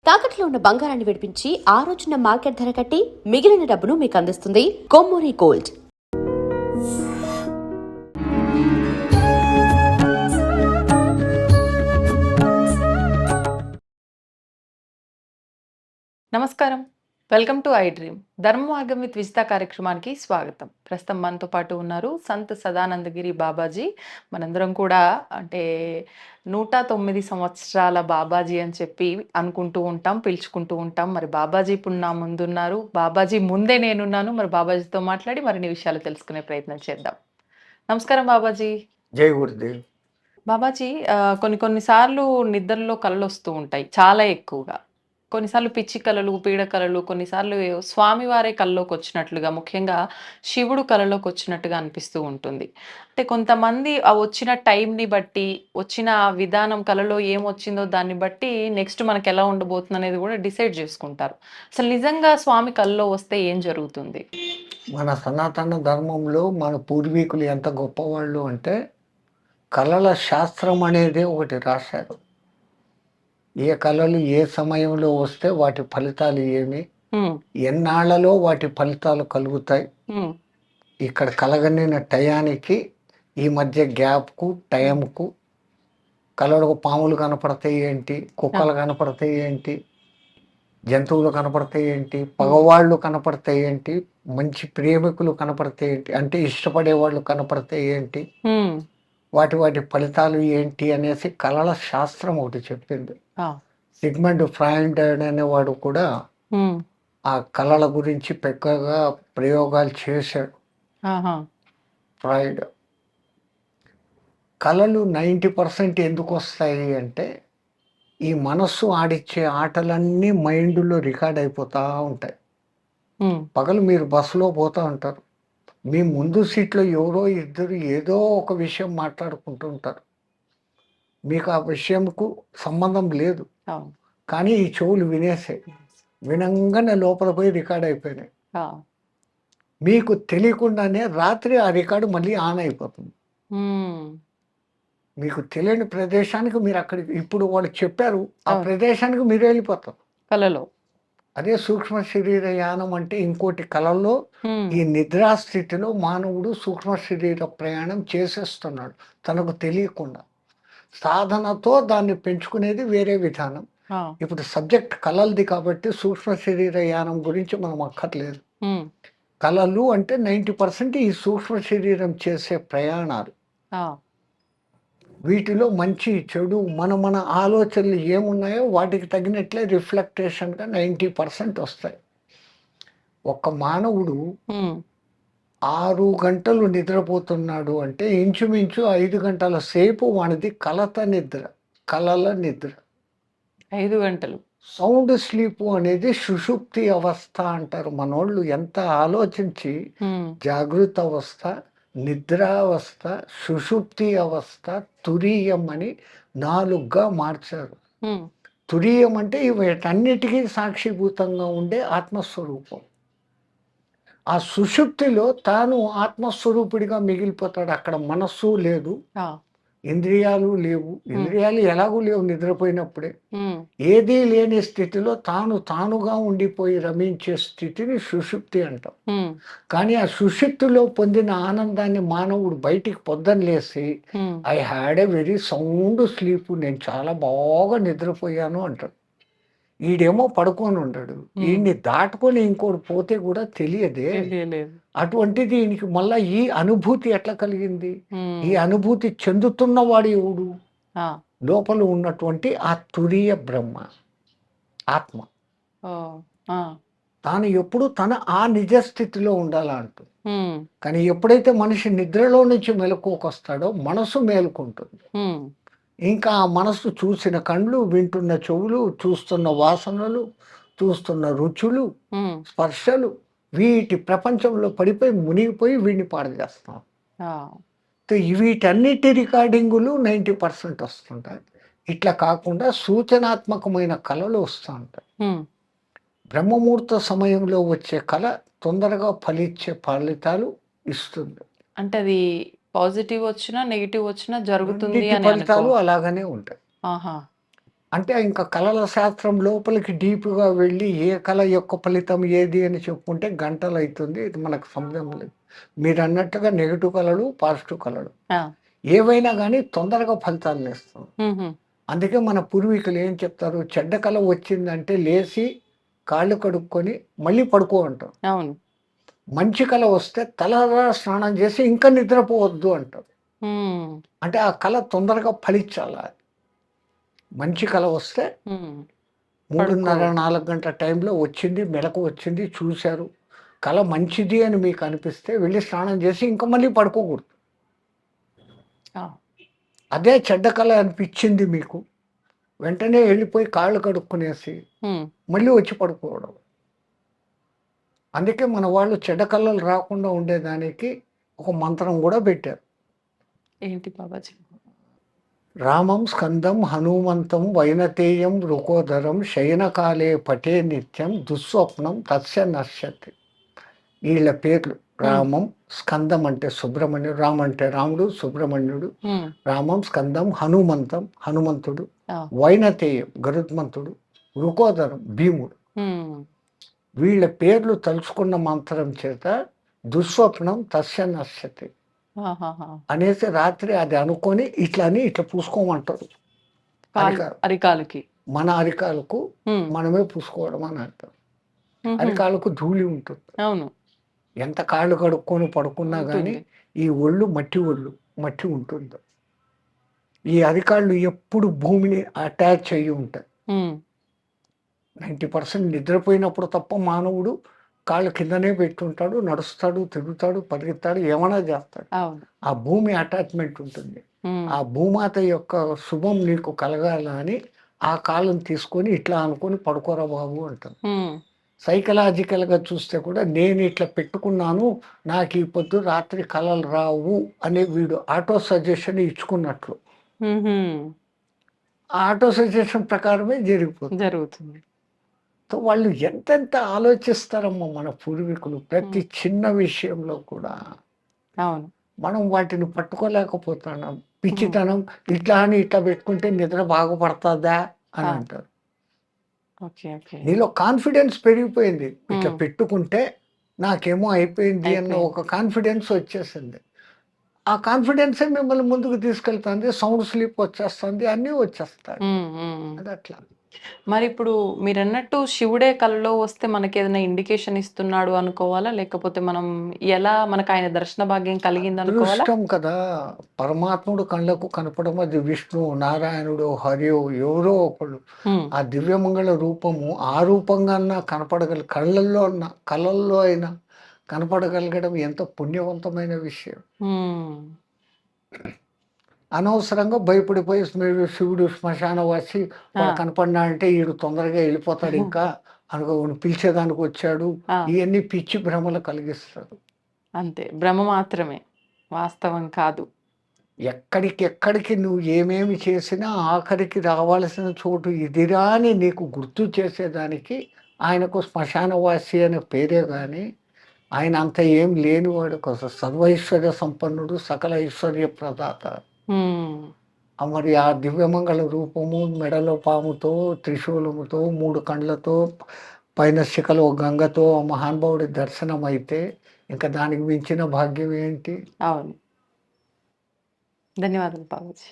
తాకట్లో ఉన్న బంగారాన్ని విడిపించి ఆ రోజున మార్కెట్ ధర కట్టి మిగిలిన డబ్బును మీకు అందిస్తుంది కొమ్మూరి గోల్డ్. నమస్కారం. Welcome to I dream. ధర్మ మార్గం విత్ విజిత కార్యక్రమానికి స్వాగతం. ప్రస్తుతం మనతో పాటు ఉన్నారు సంత్ సదానందగిరి బాబాజీ. మనందరం కూడా అంటే 109 సంవత్సరాల బాబాజీ అని చెప్పి అనుకుంటూ ఉంటాం, పిలుచుకుంటూ ఉంటాం. మరి బాబాజీ ఇప్పుడు నా ముందున్నారు. బాబాజీ ముందే నేనున్నాను. మరి బాబాజీతో మాట్లాడి మరిన్ని విషయాలు తెలుసుకునే ప్రయత్నం చేద్దాం. నమస్కారం బాబాజీ. జై గురుదేవ్. బాబాజీ కొన్ని సార్లు నిద్రలో కలలొస్తూ ఉంటాయి చాలా ఎక్కువగా. కొన్నిసార్లు పిచ్చి కలలు, పీడ కలలు, కొన్నిసార్లు స్వామివారే కల్లోకి వచ్చినట్లుగా, ముఖ్యంగా శివుడు కలలోకి వచ్చినట్టుగా అనిపిస్తూ ఉంటుంది. అంటే కొంతమంది ఆ వచ్చిన టైంని బట్టి, వచ్చిన విధానం కలలో ఏమొచ్చిందో దాన్ని బట్టి నెక్స్ట్ మనకు ఎలా ఉండబోతుంది అనేది కూడా డిసైడ్ చేసుకుంటారు. అసలు నిజంగా స్వామి కల్లో వస్తే ఏం జరుగుతుంది? మన సనాతన ధర్మంలో మన పూర్వీకులు ఎంత గొప్పవాళ్ళు అంటే కళల శాస్త్రం అనేది ఒకటి రాశారు. ఏ కళలు ఏ సమయంలో వస్తే వాటి ఫలితాలు ఏమి, ఎన్నాళ్లలో వాటి ఫలితాలు కలుగుతాయి, ఇక్కడ కలగనిన టయానికి ఈ మధ్య గ్యాప్కు టైంకు కళలకు పాములు కనపడతాయి ఏంటి, కుక్కలు కనపడతాయి ఏంటి, జంతువులు కనపడతాయి ఏంటి, పగవాళ్ళు కనపడతాయి ఏంటి, మంచి ప్రేమికులు కనపడతాయి ఏంటి, అంటే ఇష్టపడే వాళ్ళు కనపడతాయి ఏంటి, వాటి ఫలితాలు ఏంటి అనేసి కళల శాస్త్రం ఒకటి చెప్పింది. సిగ్మండ్ ఫ్రాయిడ్ అనేవాడు కూడా ఆ కళల గురించి పెద్దగా ప్రయోగాలు చేశాడు. ఫ్రాయిడ్ కళలు 90% ఎందుకు వస్తాయి అంటే ఈ మనస్సు ఆడిచ్చే ఆటలన్నీ మైండ్లో రికార్డ్ అయిపోతూ ఉంటాయి. పగలు మీరు బస్సులో పోతూ ఉంటారు, మీ ముందు సీట్లో ఎవరో ఇద్దరు ఏదో ఒక విషయం మాట్లాడుకుంటూ ఉంటారు. మీకు ఆ విషయంకు సంబంధం లేదు, కానీ ఈ చెవులు వినేసాయి. వినంగానే లోపల పోయి రికార్డ్ అయిపోయినాయి. మీకు తెలియకుండానే రాత్రి ఆ రికార్డు మళ్ళీ ఆన్ అయిపోతుంది. మీకు తెలియని ప్రదేశానికి మీరు అక్కడికి, ఇప్పుడు వాళ్ళు చెప్పారు ఆ ప్రదేశానికి మీరు వెళ్ళిపోతారు కలలో. అదే సూక్ష్మ శరీర యానం అంటే ఇంకోటి. కళల్లో ఈ నిద్రాస్థితిలో మానవుడు సూక్ష్మ శరీర ప్రయాణం చేసేస్తున్నాడు తనకు తెలియకుండా. సాధనతో దాన్ని పెంచుకునేది వేరే విధానం. ఇప్పుడు సబ్జెక్ట్ కళలది కాబట్టి సూక్ష్మ శరీర యానం గురించి మనం అక్కర్లేదు. కళలు అంటే 90% ఈ సూక్ష్మ శరీరం చేసే ప్రయాణాలు. వీటిలో మంచి చెడు మన ఆలోచనలు ఏమున్నాయో వాటికి తగినట్లే రిఫ్లెక్టేషన్గా 90% వస్తాయి. ఒక మానవుడు 6 గంటలు నిద్రపోతున్నాడు అంటే ఇంచుమించు 5 గంటల సేపు వానిది కలల నిద్ర. 5 గంటలు సౌండ్ స్లీప్ అనేది సుషుప్తి అవస్థ అంటారు మనోళ్ళు. ఎంత ఆలోచించి జాగృత అవస్థ, నిద్రావస్థ, సుషుప్తి అవస్థ, తురీయం అని 4గా మార్చారు. తురీయం అంటే వీటన్నిటికీ సాక్షిభూతంగా ఉండే ఆత్మస్వరూపం. ఆ సుషుప్తిలో తాను ఆత్మస్వరూపుడిగా మిగిలిపోతాడు. అక్కడ మనస్సు లేదు, ఇంద్రియాలు లేవు. ఇంద్రియాలు ఎలాగూ లేవు నిద్రపోయినప్పుడే. ఏదీ లేని స్థితిలో తానుగా ఉండిపోయి రమించే స్థితిని సుషుప్తి అంటాం. కానీ ఆ సుషుప్తిలో పొందిన ఆనందాన్ని మానవుడు బయటికి పొద్దున లేసి I had a very sound sleep, నేను చాలా బాగా నిద్రపోయాను అంటాడు. ఈడేమో పడుకొని ఉండడు, ఈయన్ని దాటుకొని ఇంకోటి పోతే కూడా తెలియదే. అటువంటిది ఈయనకి మళ్ళా ఈ అనుభూతి ఎట్లా కలిగింది? ఈ అనుభూతి చెందుతున్నవాడు ఎవడు? లోపల ఉన్నటువంటి ఆ తురీయ బ్రహ్మ ఆత్మ. తాను ఎప్పుడు ఆ నిజస్థితిలో ఉండాలంటూ. కానీ ఎప్పుడైతే మనిషి నిద్రలో నుంచి మెలకువకొస్తాడో మనసు మేలుకుంటుంది. ఇంకా ఆ మనసు చూసిన కళ్ళు, వింటున్న చెవులు, చూస్తున్న వాసనలు, చూస్తున్న రుచులు, స్పర్శలు, వీటి ప్రపంచంలో పడిపోయి మునిగిపోయి వీడిని పాడు చేస్తాం. వీటన్నిటి రికార్డింగులు 90% వస్తుంటాయి. ఇట్లా కాకుండా సూచనాత్మకమైన కళలు వస్తూ ఉంటాయి. బ్రహ్మముహూర్త సమయంలో వచ్చే కళ తొందరగా ఫలితాలు ఇస్తుంది. అంటే అది పాజిటివ్ వచ్చినా నెగిటివ్ వచ్చినా జరుగుతుంది ఫలితాలు అలాగనే ఉంటాయి. అంటే ఇంకా కళల శాస్త్రం లోపలికి డీప్‌గా వెళ్ళి ఏ కళ యొక్క ఫలితం ఏది అని చెప్పుకుంటే గంటలైతుంది. ఇది మనకు సంబంధం లేదు. మీరన్నట్టుగా నెగెటివ్ కళలు, పాజిటివ్ కళలు ఆ! ఏవైనా గానీ తొందరగా ఫలితాలనిస్తుంది. హుహు. అందుకే మన పూర్వీకులు ఏం చెప్తారు, చెడ్డ కళ వచ్చిందంటే లేసి కాళ్ళు కడుక్కొని మళ్ళీ పడుకో అంటారు. అవును. మంచి కళ వస్తే తలారా స్నానం చేసి ఇంకా నిద్రపోవద్దు అంటారు. హ్మ్. అంటే ఆ కళ తొందరగా ఫలించాల. మంచి కళ వస్తే హ్మ్. 3:30, 4 గంటల టైంలో వచ్చింది, మెలకు వచ్చింది, చూశారు. కళ మంచిది అని మీకు అనిపిస్తే వెళ్లి స్నానం చేసి ఇంకా మళ్ళీ పడుకోకూడదు. ఆ! అదే చెడ్డ కళ అనిపించింది మీకు, వెంటనే వెళ్ళిపోయి కాళ్ళు కడుక్కునేసి హ్మ్. మళ్ళీ వచ్చి పడుకోవడం. అందుకే మన వాళ్ళు చెడ్డ కళలు రాకుండా ఉండేదానికి ఒక మంత్రం కూడా పెట్టారు. ఏంటి బాబాజీ? రామం స్కందం హనుమంతం వైనతేయం రుకోదరం శయనకాలే పటే నిత్యం దుస్వప్నం తస్య నశ్యతి. వీళ్ళ పేర్లు హ్మ్. రామం, స్కందం అంటే సుబ్రహ్మణ్యుడు, రామ్ అంటే రాముడు, సుబ్రహ్మణ్యుడు, హ్మ్. రామం, స్కందం, హనుమంతం హనుమంతుడు, ఆ! వైనతేయం గరుత్మంతుడు, రుకోదరం భీముడు. హ్మ్. వీళ్ళ పేర్లు తలుచుకున్న మంత్రం చేత దుస్వప్నం తస్య నశ్యతి ఆహాహా! అనేసి రాత్రి అది అనుకొని ఇట్లా అని ఇట్లా పూసుకోమంటారు. అరికాలుకి. మన అరికాలకు హ్మ్. మనమే పూసుకోవడం అని అంటారు. హుహు. అరికాలకు ధూళి ఉంటుంది. అవును. ఎంత కాళ్ళు కడుక్కొని పడుకున్నా గానీ ఉంటుంది. ఈ ఒళ్ళు మట్టి ఉంటుంది. ఈ అరికాళ్ళు ఎప్పుడు భూమిని అటాచ్ అయ్యి ఉంటాయి. హ్మ్. 90% నిద్రపోయినప్పుడు తప్ప మానవుడు కాళ్ళు కిందనే పెట్టుంటాడు. నడుస్తాడు, తిరుగుతాడు, పరిగెత్తాడు, ఏమైనా చేస్తాడు. అవును. ఆ భూమి అటాచ్‌మెంట్ ఉంటుంది. హ్మ్. ఆ భూమాత యొక్క శుభం నీకు కలగాల అని ఆ కాళ్ళని తీసుకొని ఇట్లా అనుకోని పడుకోరా బాబు అంటాను. హ్మ్. సైకలాజికల్‌గా చూస్తే కూడా నేను ఇట్లా పెట్టుకున్నాను, నాకు ఈ పొద్దు రాత్రి కలలు రావు అని వీడు ఆటో సజెషన్ ఇచ్చుకున్నట్లు. హుహు. ఆ ఆటో సజెషన్ ప్రకారమే జరిగిపోతుంది. జరుగుతుంది. సో, వాళ్ళు ఎంతెంత ఆలోచిస్తారమ్మా మన పూర్వీకులు ప్రతి హ్మ్. చిన్న విషయంలో కూడా. అవును. మనం వాటిని పట్టుకోలేకపోతున్నాం. హ్మ్. పిచ్చితనం ఇట్లా అని ఇట్లా పెట్టుకుంటే నిద్ర బాగుపడతదా అని ఆ! అంటారు. ఓకే. ఓకే. నీలో కాన్ఫిడెన్స్ పెరిగిపోయింది. ఇట్లా హ్మ్. పెట్టుకుంటే నాకేమో అయిపోయింది అన్న అయిపోయింది. ఒక కాన్ఫిడెన్స్ వచ్చేసింది. ఆ కాన్ఫిడెన్సే మిమ్మల్ని ముందుకు తీసుకెళ్తుంది. సౌండ్ స్లీప్ వచ్చేస్తుంది. అన్నీ వచ్చేస్తాయి. హ్మ్. హ్మ్. అదట్లా. మరిప్పుడు మీరన్నట్టు శివుడే కలలో వస్తే మనకేదైనా ఇండికేషన్ ఇస్తున్నాడు అనుకోవాలా? లేకపోతే మనం ఎలా మనకాయన దర్శన భాగ్యం కలిగిందనుకోవాలా? అదృష్టం కదా! పరమాత్ముడు కళ్ళకు కనపడము అది విష్ణువు, నారాయణుడో, హరియో ఎవరో ఒకళ్ళు. హ్మ్. ఆ దివ్యమంగళ రూపము ఆ రూపంగా అన్నా కళల్లో అయినా కనపడగలగడం ఎంతో పుణ్యవంతమైన విషయం. హ్మ్. అనవసరంగా భయపడిపోయి మీరు శివుడు శ్మశానవాసి వాడు ఆ! కనపడినాడంటే ఈడు తొందరగా వెళ్ళిపోతాడు ఇంకా అనుకోని పిలిచేదానికి వచ్చాడు. ఆ! ఇయన్నీ పిచ్చి భ్రమలు కలిగిస్తారు. అంతే. భ్రమ మాత్రమే. వాస్తవం కాదు. ఎక్కడికెక్కడికి నువ్వు ఏమేమి చేసినా ఆఖరికి రావాల్సిన చోటు ఇదిరా అని నీకు గుర్తు చేసేదానికి ఆయనకు శ్మశానవాసి అనే పేరే గాని, ఆయన అంత ఏం లేనివాడు కాదు. సర్వైశ్వర్య సంపన్నుడు, సకల ఐశ్వర్య ప్రదాత. హ్మ్. మరి ఆ దివ్యమంగళ రూపము మెడలో పాముతో, త్రిశూలముతో, 3 కండ్లతో, పైన శిఖలో గంగతో ఆ మహానుభావుడి దర్శనమైతే ఇంక దానికి మించిన భాగ్యం ఏంటి? అవును. ధన్యవాదాలు బాబూజీ.